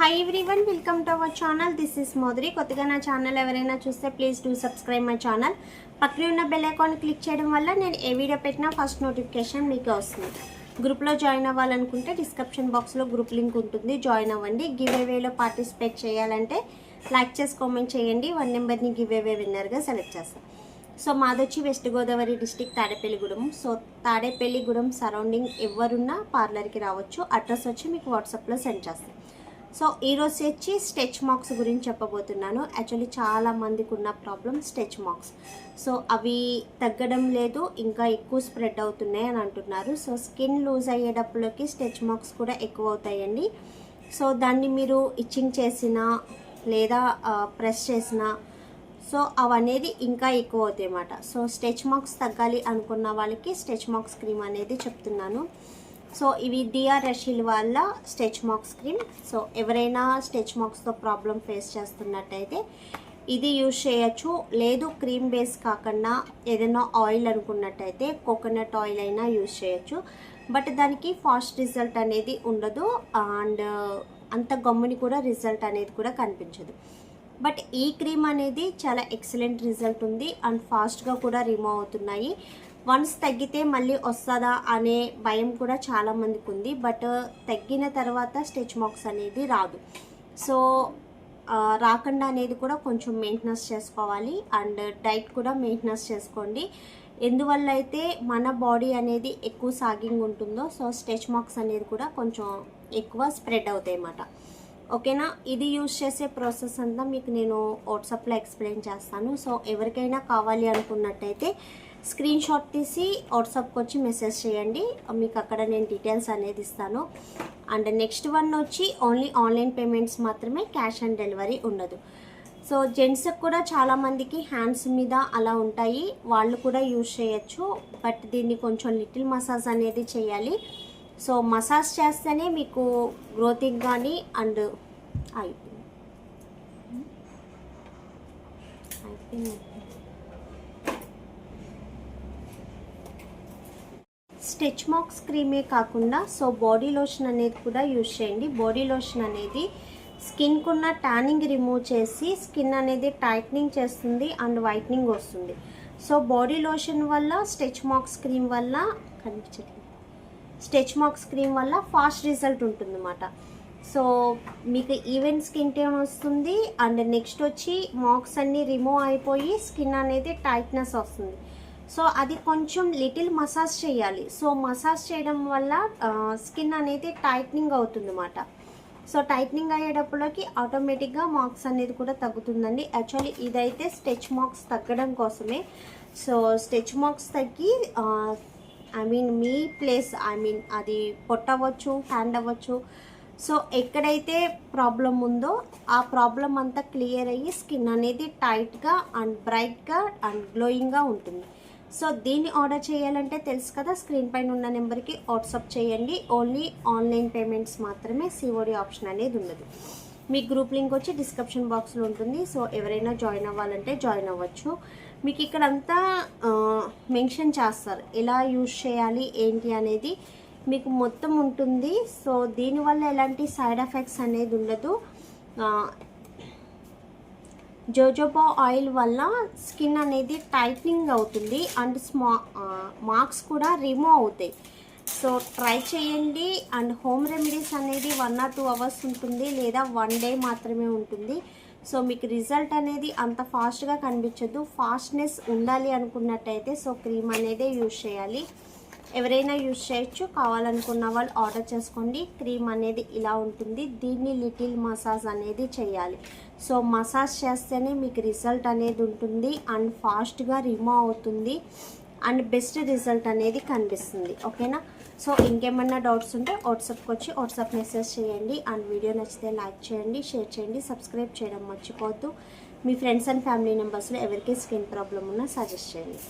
Hi everyone, welcome to our channel. This is మోదరి. కొత్తగా నా ఛానల్ ఎవరైనా చూస్తే please do subscribe my channel. పక్కనే ఉన్న బెల్ ఐకాన్ క్లిక్ చేయడం వల్ల నేను ఏ వీడియో పెట్టినా ఫస్ట్ నోటిఫికేషన్ మీకు వస్తుంది. గ్రూప్లో జాయిన్ అవ్వాలనుకుంటే డిస్క్రిప్షన్ బాక్స్లో గ్రూప్ లింక్ ఉంటుంది, జాయిన్ అవ్వండి. గివ్ అవేలో పార్టిసిపేట్ చేయాలంటే లైక్ చేసి కామెంట్ చేయండి. 1 నెంబర్ని గివ్ అవే విన్నర్గా సెలెక్ట్ చేస్తాను. సో మాదొచ్చి west Godavari district Tadepalligudem. So Tadepalligudem surrounding ఎవరున్నా పార్లర్కి రావచ్చు. అడ్రస్ వచ్చి మీకు వాట్సాప్లో సెండ్ చేస్తాను. సో ఈరోజు వచ్చి స్టెచ్ మార్క్స్ గురించి చెప్పబోతున్నాను. యాక్చువల్లీ చాలా మందికి ఉన్న ప్రాబ్లం స్టెచ్ మార్క్స్. సో అవి తగ్గడం లేదు, ఇంకా ఎక్కువ స్ప్రెడ్ అవుతున్నాయి అని అంటున్నారు. సో స్కిన్ లూజ్ అయ్యేటప్పటికి స్టెచ్ మార్క్స్ కూడా ఎక్కువ అవుతాయండి. సో దాన్ని మీరు ఇచ్చింగ్ చేసినా లేదా ప్రెస్ చేసినా సో అవనేది ఇంకా ఎక్కువ అవుతాయి అన్నమాట. సో స్టెచ్ మార్క్స్ తగ్గాలి అనుకున్న వాళ్ళకి స్టెచ్ మార్క్స్ క్రీమ్ అనేది చెప్తున్నాను. సో ఇవి డిఆర్ రషీల్ వాళ్ళ స్టెచ్ మార్క్స్ క్రీమ్. సో ఎవరైనా స్టెచ్ మార్క్స్తో ప్రాబ్లం ఫేస్ చేస్తున్నట్టయితే ఇది యూజ్ చేయొచ్చు. లేదు క్రీమ్ బేస్ కాకుండా ఏదైనా ఆయిల్ అనుకున్నట్టయితే కోకోనట్ ఆయిల్ అయినా యూజ్ చేయొచ్చు. బట్ దానికి ఫాస్ట్ రిజల్ట్ అనేది ఉండదు అండ్ అంత గమ్ముని కూడా రిజల్ట్ అనేది కూడా కనిపించదు. బట్ ఈ క్రీమ్ అనేది చాలా ఎక్సలెంట్ రిజల్ట్ ఉంది అండ్ ఫాస్ట్గా కూడా రిమూవ్ అవుతున్నాయి. వన్స్ తగ్గితే మళ్ళీ వస్తుందా అనే భయం కూడా చాలామందికి ఉంది. బట్ తగ్గిన తర్వాత స్టెచ్ మార్క్స్ అనేది రాదు. సో రాకుండా అనేది కూడా కొంచెం మెయింటెనెన్స్ చేసుకోవాలి అండ్ డైట్ కూడా మెయింటెనెన్స్ చేసుకోండి. ఎందువల్ల అయితే మన బాడీ అనేది ఎక్కువ సాగింగ్ ఉంటుందో సో స్టెచ్ మార్క్స్ అనేది కూడా కొంచెం ఎక్కువ స్ప్రెడ్ అవుతాయి అన్నమాట. ఓకేనా. ఇది యూజ్ చేసే ప్రాసెస్ అంతా మీకు నేను వాట్సాప్లో ఎక్స్ప్లెయిన్ చేస్తాను. సో ఎవరికైనా కావాలి అనుకున్నట్టయితే స్క్రీన్ షాట్ తీసి వాట్సాప్కి వచ్చి మెసేజ్ చేయండి, మీకు అక్కడ నేను డీటెయిల్స్ అనేది ఇస్తాను. అండ్ నెక్స్ట్ వన్ వచ్చి ఓన్లీ ఆన్లైన్ పేమెంట్స్ మాత్రమే, క్యాష్ ఆన్ డెలివరీ ఉండదు. సో జెంట్స్కి కూడా చాలామందికి హ్యాండ్స్ మీద అలా ఉంటాయి, వాళ్ళు కూడా యూజ్ చేయొచ్చు. బట్ దీన్ని కొంచెం లిటిల్ మసాజ్ అనేది చేయాలి. సో మసాజ్ చేస్తేనే మీకు గ్రోతింగ్ కానీ అండ్ స్టెచ్ మార్క్స్ క్రీమే కాకుండా సో బాడీ లోషన్ అనేది కూడా యూజ్ చేయండి. బాడీ లోషన్ అనేది స్కిన్కు ఉన్న ట్యానింగ్ రిమూవ్ చేసి స్కిన్ అనేది టైట్నింగ్ చేస్తుంది అండ్ వైట్నింగ్ వస్తుంది. సో బాడీ లోషన్ వల్ల స్టెచ్ మార్క్స్ క్రీమ్ వల్ల ఫాస్ట్ రిజల్ట్ ఉంటుంది అన్నమాట. సో మీకు ఈవెన్ స్కిన్ టోన్ వస్తుంది అండ్ నెక్స్ట్ వచ్చి మార్క్స్ అన్నీ రిమూవ్ అయిపోయి స్కిన్ అనేది టైట్నెస్ వస్తుంది. సో అది కొంచెం లిటిల్ మసాజ్ చేయాలి. సో మసాజ్ చేయడం వల్ల స్కిన్ అనేది టైట్నింగ్ అవుతుంది అన్నమాట. సో టైట్నింగ్ అయ్యేటప్పటికి ఆటోమేటిక్గా మార్క్స్ అనేది కూడా తగ్గుతుందండి. యాక్చువల్లీ ఇదైతే స్టెచ్ మార్క్స్ తగ్గడం కోసమే. సో స్టెచ్ మార్క్స్ తగ్గి మీ ప్లేస్ అది పొట్ట అవ్వచ్చు, హ్యాండ్ అవ్వచ్చు. సో ఎక్కడైతే ప్రాబ్లం ఉందో ఆ ప్రాబ్లం అంతా క్లియర్ అయ్యి స్కిన్ అనేది టైట్గా అండ్ బ్రైట్గా అండ్ గ్లోయింగ్గా ఉంటుంది. సో దీన్ని ఆర్డర్ చేయాలంటే తెలుసు కదా, స్క్రీన్ పైన ఉన్న నెంబర్కి వాట్సాప్ చేయండి. ఓన్లీ ఆన్లైన్ పేమెంట్స్ మాత్రమే, సిఓడి ఆప్షన్ అనేది ఉండదు. మీ గ్రూప్ లింక్ వచ్చి డిస్క్రిప్షన్ బాక్స్లో ఉంటుంది. సో ఎవరైనా జాయిన్ అవ్వాలంటే జాయిన్ అవ్వచ్చు. మీకు ఇక్కడంతా మెన్షన్ చేస్తారు ఎలా యూజ్ చేయాలి ఏంటి అనేది మీకు మొత్తం ఉంటుంది. సో దీనివల్ల ఎలాంటి సైడ్ ఎఫెక్ట్స్ అనేది ఉండదు. జోజోబా ఆయిల్ వల్ల స్కిన్ అనేది టైట్నింగ్ అవుతుంది అండ్ మార్క్స్ కూడా రిమూవ్ అవుతాయి. సో ట్రై చేయండి. అండ్ హోమ్ రెమెడీస్ అనేది 1 or 2 hours ఉంటుంది లేదా 1 day మాత్రమే ఉంటుంది. సో మీకు రిజల్ట్ అనేది అంత ఫాస్ట్గా కనిపించదు. ఫాస్ట్నెస్ ఉండాలి అనుకున్నట్టయితే సో క్రీమ్ అనేది యూజ్ చేయాలి. ఎవరైనా యూజ్ చేయొచ్చు, కావాలనుకున్న వాళ్ళు ఆర్డర్ చేసుకోండి. క్రీమ్ అనేది ఇలా ఉంటుంది. దీన్ని లిటిల్ మసాజ్ అనేది చేయాలి. సో మసాజ్ చేస్తేనే మీకు రిజల్ట్ అనేది ఉంటుంది అండ్ ఫాస్ట్గా రిమూవ్ అవుతుంది అండ్ బెస్ట్ రిజల్ట్ అనేది కనిపిస్తుంది. ఓకేనా. సో ఇంకేమన్నా డౌట్స్ ఉంటే వాట్సాప్కి వచ్చి వాట్సాప్ మెసేజ్ చేయండి. అండ్ వీడియో నచ్చితే లైక్ చేయండి, షేర్ చేయండి, సబ్స్క్రైబ్ చేయడం మర్చిపోవద్దు. మీ ఫ్రెండ్స్ అండ్ ఫ్యామిలీ మెంబర్స్లో ఎవరికి స్కిన్ ప్రాబ్లం ఉన్నా సజెస్ట్ చేయండి.